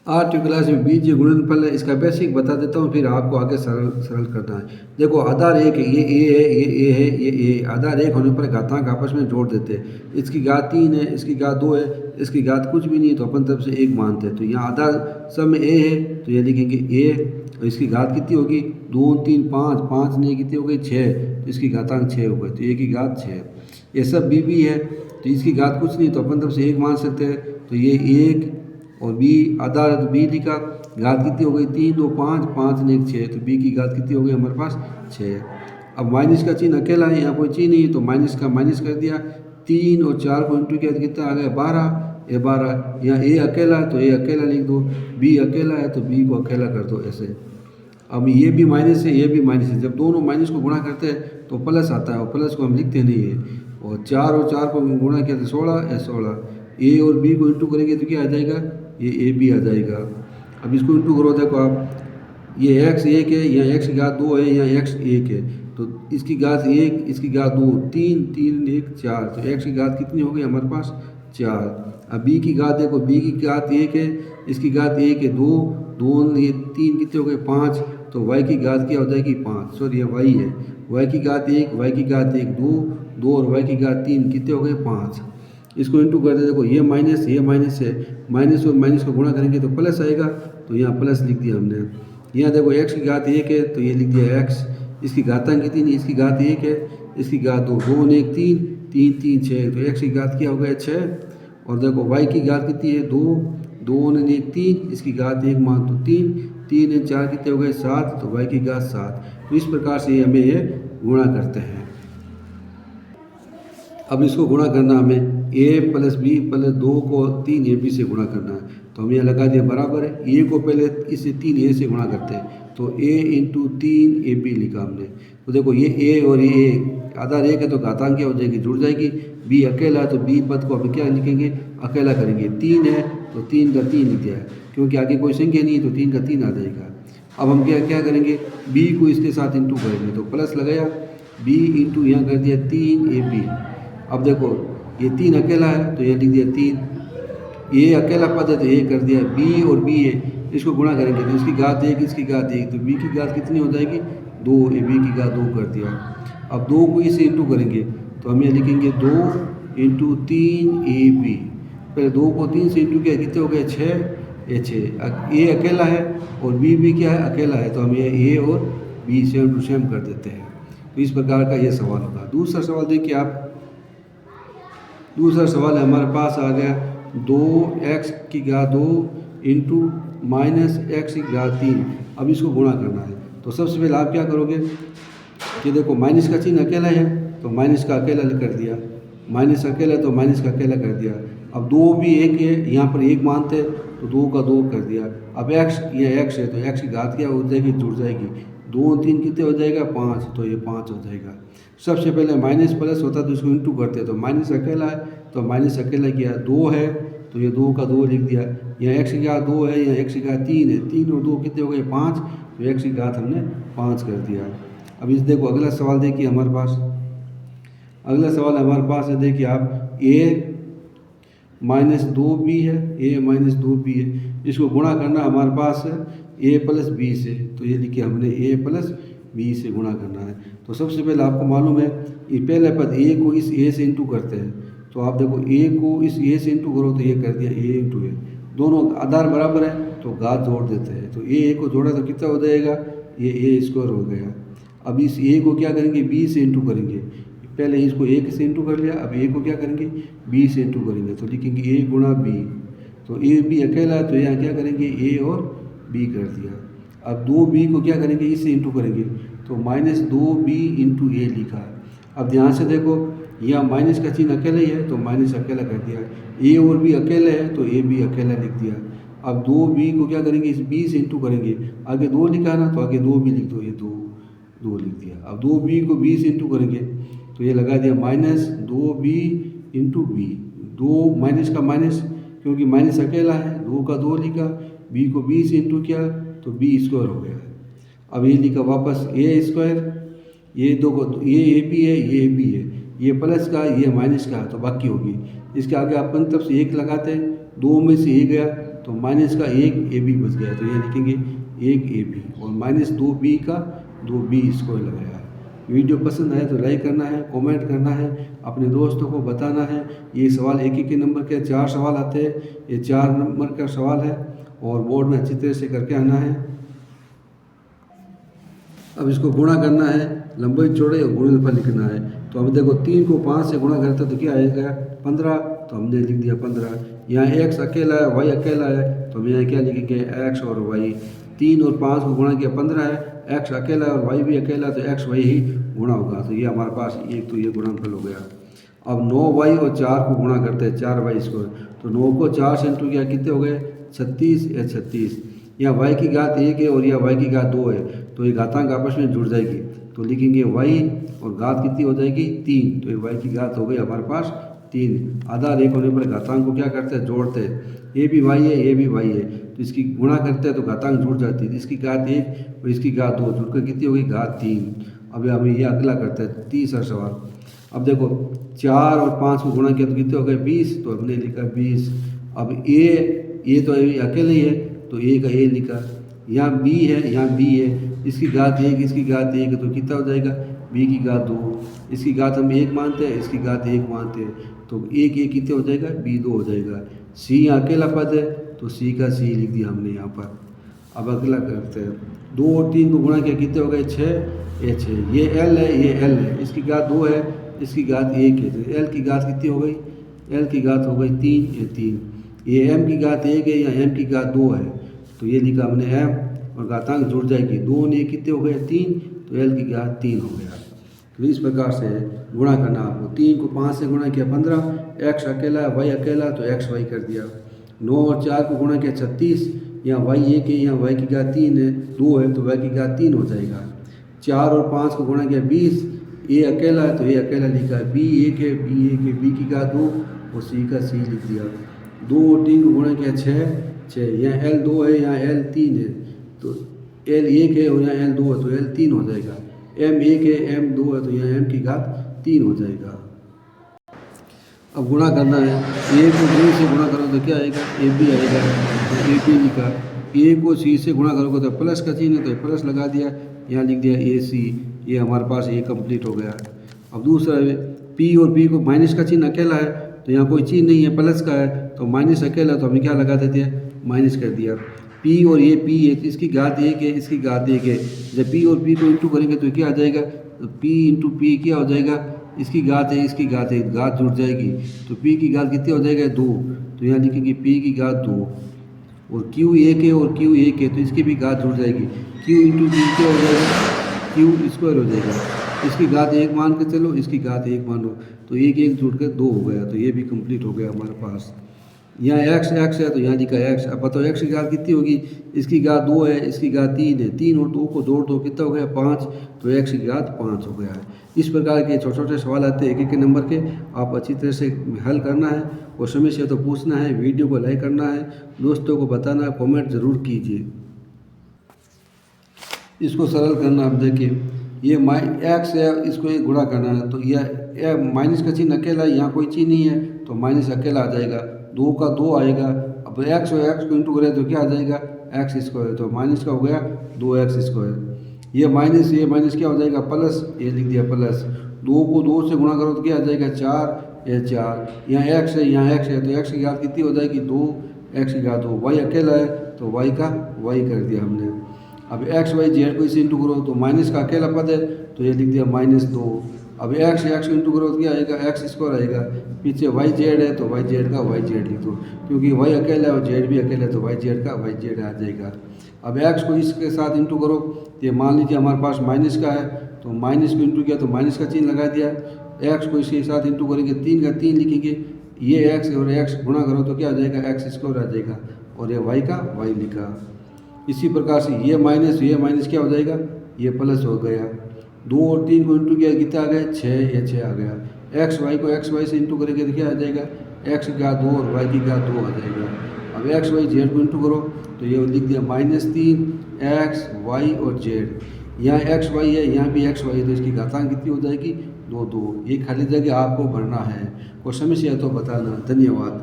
आज की क्लास में बीजीय गुणनफल है, इसका बेसिक बता देता हूँ, फिर आपको आगे सरल सरल करना है। देखो आधार एक है, ये ए है, ये ए है, ये ए। आधार एक होने पर घातांक आपस में जोड़ देते हैं। इसकी घात 3 है, इसकी घात 2 है, इसकी घात कुछ भी नहीं, तो अपन तरफ से 1 मानते हैं। तो यहाँ आधार सब में ए है, तो ये लिखेंगे ए। और इसकी घात कितनी होगी? 2 3 5, 5 नहीं कितनी हो गई? 6। तो इसकी घातांक 6 हो गई, तो ए की घात 6। ये सब बी है, तो इसकी घात कुछ नहीं, तो अपन तरफ से 1 मान सकते हैं। तो ये 1 और बी आधार है, तो बी लिखा। घात कितनी हो गई? 3 2 5, 5 ने 1 6, तो बी की घात कितनी हो गई हमारे पास? 6। अब माइनस का चिन्ह अकेला है, यहाँ कोई चिन्ह नहीं है, तो माइनस का माइनस कर दिया। 3 और 4 को इंटू किया तो कितना आ गया? 12। ये 12 यहाँ ए अकेला है, तो ए अकेला लिख दो। बी अकेला है, तो बी को अकेला कर दो ऐसे। अब ये भी माइनस है, ये भी माइनस है। जब दोनों माइनस को गुणा करते हैं तो प्लस आता है, और प्लस को हम लिखते नहीं है। और 4 और 4 को गुणा किया तो 16 है, 16। ए और बी को इंटू करेंगे तो क्या आ जाएगा? ये ए बी आ जाएगा। अब इसको इंटू करो, देखो आप, ये एक्स 1 है, यहाँ एक्स की घात 2 है, यहाँ एक्स 1 है, तो इसकी घात 1, इसकी घात 2, 3 3 1 4, तो एक्स की घात कितनी हो गई हमारे पास? 4। अब बी की घात देखो, बी की घात 1 है, इसकी घात 1 है, 2 2 ये 3 कितने हो गए? 5। तो y की घात क्या हो जाएगी? 5। सॉरी ये y है, y की घात 1, y की घात 1 2 2 और y की घात 3 कितने हो गए? 5। इसको इंटू कर दे, देखो ये माइनस है, माइनस और माइनस को गुणा करेंगे तो प्लस आएगा, तो यहाँ प्लस लिख दिया हमने। यहाँ देखो x की घात 1 है, तो ये लिख दिया x। इसकी घातांक कितनी? इसकी घात 1 है, इसकी घात 2 2 ने 1 3 3 3 6, तो x की घात क्या हो गया? 6। और देखो y की घात कितनी है? 2 2 ने 1 3, इसकी घात 1 मान तो 3 3 ने 4 कितने हो गए? 7, तो y की घात 7। तो इस प्रकार से हमें ये गुणा करते हैं। अब इसको गुणा करना हमें a प्लस बी प्लस 2 को 3 ए बी से गुणा करना है, तो हम यहाँ लगा दिया बराबर है। ए को पहले इसे 3 ए से गुणा करते हैं, तो a इंटू 3 ए बी लिखा हमने। तो देखो ये a और ये a आधार 1 है, तो घातांक क्या हो जाएगी? जुड़ जाएगी। b अकेला है, तो b पद को हम क्या लिखेंगे? अकेला करेंगे। 3 है, तो 3 का 3 लिख दिया है, क्योंकि आगे कोई संख्या नहीं है, तो 3 का 3 आ जाएगा। अब हम क्या करेंगे? b को इसके साथ इंटू करेंगे, तो प्लस लगाया, b इंटू यहाँ कर दिया 3 ए बी। अब देखो ये 3 अकेला है, तो ये लिख दिया 3। ये अकेला पद है, तो ये कर दिया। b और b है, इसको गुणा करेंगे तो इसकी घात 1, इसकी घात 1, तो b की घात कितनी हो जाएगी? 2, ए बी की घात 2 कर दिया। अब 2 को इसे इंटू करेंगे, तो हम ये लिखेंगे 2 इंटू 3 ए बी। पहले 2 को 3 से इंटू किया, कितने हो गए? 6। ये 6। ए अकेला है और बी भी क्या है? अकेला है, तो हम ये ए और बी सेम टू सेम कर देते हैं। तो इस प्रकार का ये सवाल होगा। दूसरा सवाल देखिए आप। दूसरा सवाल हमारे पास आ गया 2x की घात 2 इंटू माइनस एक्स की घात 3। अब इसको गुणा करना है, तो सबसे पहले आप क्या करोगे कि देखो माइनस का चिन्ह अकेला है, तो माइनस का अकेला कर दिया। माइनस अकेला है, तो माइनस का अकेला कर दिया। अब 2 भी 1 है, यहाँ पर 1 मानते हैं, तो 2 का 2 कर दिया। अब x, ये x है, तो x की घात क्या हो जाएगी? जुड़ जाएगी। 2 और 3 कितने हो जाएगा? 5, तो ये 5 हो जाएगा। सबसे पहले माइनस प्लस होता है, तो इसको इंटू करते हैं, तो माइनस अकेला है, तो माइनस अकेला किया। 2 है, तो ये 2 का 2 लिख दिया। यहाँ x की घात 2 है, यहाँ x की घात 3 है, 3 और 2 कितने हो गए? 5, तो x की घात हमने 5 कर दिया। अब इस देखो अगला सवाल देखिए हमारे पास। अगला सवाल हमारे पास है, देखिए आप, a माइनस 2b है, a माइनस 2b है, इसको गुणा करना हमारे पास है a प्लस बी से, तो ये लिखिए हमने a प्लस बी से गुणा करना है। तो सबसे पहले आपको मालूम है, ये पहले पद a को इस a से इंटू करते हैं, तो आप देखो a को इस a से इंटू करो, तो ये कर दिया a इंटू a। दोनों आधार बराबर है, तो घात जोड़ देते हैं, तो a को जोड़ा तो कितना हो जाएगा? ये a स्क्वायर हो गया। अब इस a को क्या करेंगे? b से इंटू करेंगे। पहले इसको a से इंटू कर लिया, अब a को क्या करेंगे? b से इंटू करेंगे, तो लिखेंगे a गुणा b। तो a b अकेला है, तो यहाँ क्या करेंगे? a और b कर दिया। अब 2b को क्या करेंगे? इससे इंटू करेंगे, तो माइनस 2b इंटू a लिखा। अब ध्यान से देखो, यहाँ माइनस का चिन्ह अकेला ही है, तो माइनस अकेला कर दिया। a और b अकेले है, तो a b अकेला लिख दिया। अब 2b को क्या करेंगे? इस b से इंटू करेंगे, आगे 2 लिखा ना, तो आगे 2b लिख दो, ये 2 लिख दिया। अब 2b को b से इंटू करेंगे, तो ये लगा दिया minus 2b into B. 2 minus का माइनस, क्योंकि माइनस अकेला है, 2 का 2 लिखा, b को b से इंटू किया, तो b स्क्वायर हो गया। अब ये लिखा वापस a स्क्वायर, ये 2 को, ये ए बी है, ये ए बी है, ये प्लस का, ये माइनस का, तो बाकी होगी। इसके आगे अपन तरफ से 1 लगाते हैं, 2 में से 1 गया, तो माइनस का एक ए बी बच गया, तो ये लिखेंगे एक ए बी, और माइनस 2b का 2b स्क्वायर लगाया। वीडियो पसंद आए तो लाइक करना है, कमेंट करना है, अपने दोस्तों को बताना है। ये सवाल एक एक नंबर के 4 सवाल आते हैं, ये 4 नंबर का सवाल है और बोर्ड में अच्छी तरह से करके आना है। अब इसको गुणा करना है, लंबाई चौड़ाई और गुणनफल लिखना है। तो अब देखो 3 को 5 से गुणा करते तो क्या आएगा 15, तो हमने लिख दिया 15। यहाँ x अकेला है, y अकेला है, तो हम यहाँ क्या लिखेंगे x और y। 3 और 5 को गुणा किया 15 है, x अकेला है और y भी अकेला है, तो x y ही गुणा होगा। तो ये हमारे पास एक तो ये गुणनफल हो गया। अब 9y और 4 को गुणा करते हैं 4y स्क्वायर, तो 9 को 4 से इंटू किया कितने हो गए 36 या 36। यहाँ y की घात 1 है और यहाँ y की घात 2 है, तो ये घातांक आपस में जुड़ जाएगी, तो लिखेंगे y और घात कितनी हो जाएगी 3, तो ये y की घात हो गई हमारे पास 3। आधा एक होने पर घातांक को क्या करते हैं जोड़ते हैं, ये भी y है ये भी y है, तो इसकी गुणा करते हैं तो घातांक जुड़ जाती है। इसकी घात 1 और इसकी घात 2 जुड़कर कितनी होगी घात 3। अब हमें ये अगला करते हैं तीसरा सवाल। अब देखो 4 और 5 को गुणा किया तो कितने हो गए 20, तो हमने लिखा 20। अब ये तो अकेले ही है, तो a का a लिखा। यहाँ b है, यहाँ b है, इसकी घात 1 इसकी घात 1, तो कितना हो जाएगा b की घात 2। इसकी घात हम 1 मानते हैं, इसकी घात 1 मानते हैं, तो एक एक कितने हो जाएगा b 2 हो जाएगा। c यहाँ अकेला पद है, तो c का c लिख दिया हमने यहाँ पर। अब अगला करते हैं 2 और 3 को गुणा किया कितने हो गए 6, ये 6। ये l है ये l है, इसकी घात 2 है इसकी घात 1 है, तो l की घात कितनी हो गई l की घात हो गई 3, ये 3। ये m की घात 1 है या m की घात 2 है, तो ये लिखा हमने m और घातांक जुड़ जाएगी 2 ने कितने हो गए 3, तो l की घात 3 हो गया। तो इस प्रकार से गुणा करना आपको। 3 को 5 से गुणा किया 15, x अकेला है y अकेला तो x y कर दिया। 9 और 4 को गुणा किया 36, यहाँ y 1 है यहाँ y की घात 3 है 2 है, तो y की घात 3 हो जाएगा। 4 और 5 को गुणा किया 20, a अकेला है तो a अकेला लिखा है, b 1 है b 1 है, b की घात 2 और c का c लिख दिया। 2 और 3 को गुणा किया 6, यहाँ l 2 है यहाँ l 3 है, तो l 1 है और यहाँ l 2 है, तो l 3 हो जाएगा। m 1 है m 2 है, तो यहाँ m की घात 3 हो जाएगा। अब गुणा करना है, a को b से गुणा करो तो क्या आएगा ab आएगा, तो ab लिखा। a को c से गुणा करोगे तो प्लस का चिन्ह है, तो प्लस लगा दिया, यहाँ लिख दिया ac। ये हमारे पास a कंप्लीट हो गया। अब दूसरा p और p को माइनस का चिन्ह अकेला है, तो यहाँ कोई चिन्ह नहीं है, प्लस का है, तो माइनस अकेला, तो हमें क्या लगा देते हैं माइनस कर दिया। p और ये p है, इसकी घात 1 है इसकी घात 1 है, जब p और p को इंटू करेंगे तो क्या आ जाएगा, तो p इंटू p क्या हो जाएगा, इसकी घात है इसकी घात 1, घात जुड़ जाएगी, तो p की घात कितनी हो जाएगा 2, तो यहाँ लिखेंगे p की घात 2। और q 1 है और q 1 है, तो इसकी भी घात जुड़ जाएगी, q इंटू p क्या हो जाएगा q स्क्वायर हो जाएगा। इसकी घात 1 मान के चलो, इसकी घात 1 मानो, तो 1 1 जुड़ कर 2 हो गया, तो ये भी कंप्लीट हो गया हमारे पास। यहाँ x है तो यहाँ लिखा x। अब बताओ x की घात कितनी होगी, इसकी घात 2 है इसकी घात 3 है, 3 और 2 को जोड़ दो कितना हो गया 5, तो x की घात 5 हो गया है। इस प्रकार के छोटे छोटे सवाल आते हैं एक एक नंबर के, आप अच्छी तरह से हल करना है और समस्या तो पूछना है, वीडियो को लाइक करना है, दोस्तों को बताना है, कॉमेंट ज़रूर कीजिए। इसको सरल करना, आप देखिए ये x है, इसको एक गुणा करना है, तो यह माइनस का चिन्ह अकेला है, यहाँ कोई चिन्ह नहीं है, तो माइनस अकेला आ जाएगा, 2 का 2 आएगा। अब x और x को इंटू करें तो क्या आ जाएगा x स्क्वायर, तो माइनस का हो गया 2x स्क्वायर। ये माइनस क्या हो जाएगा प्लस, ये लिख दिया प्लस। 2 को 2 से गुणा करो तो क्या आ जाएगा 4, ये 4। यहाँ x है यहाँ x है, तो x की घात कितनी हो जाएगी 2, x की घात 2। y अकेला है तो y का y कर दिया हमने। अब x y z को इसे इंटू करो तो माइनस का अकेला पद है, तो ये लिख दिया -2। अब x को इंटू करो तो क्या आएगा x स्क्वायर आएगा, पीछे y z है तो y z का y z लिख दो, क्योंकि y अकेला है और z भी अकेला है, तो y z का y z आ जाएगा। अब x को इसके साथ इंटू करो, ये मान लीजिए हमारे पास माइनस का है, तो माइनस को इंटू किया तो माइनस का चिन्ह लगा दिया। x को इसके साथ इंटू करेंगे 3 का 3 लिखेंगे, ये x और x गुणा करो तो क्या आ जाएगा x स्क्वायर आ जाएगा, और ये y का y लिखा। इसी प्रकार से ये माइनस क्या हो जाएगा, ये प्लस हो गया। 2 और 3 को इंटू किया कितना आ गया 6, ये 6 आ गया। x y को x y से इंटू करेंगे तो क्या आ जाएगा x की घात 2 और y की घात 2 आ जाएगा। अब x y z को इंटू करो तो ये लिख दिया -3 x y और z। यहाँ x y है यहाँ भी x y है, तो इसकी घातांक कितनी हो जाएगी 2 2। ये खाली जगह आपको भरना है, और समस्या तो बताना। धन्यवाद।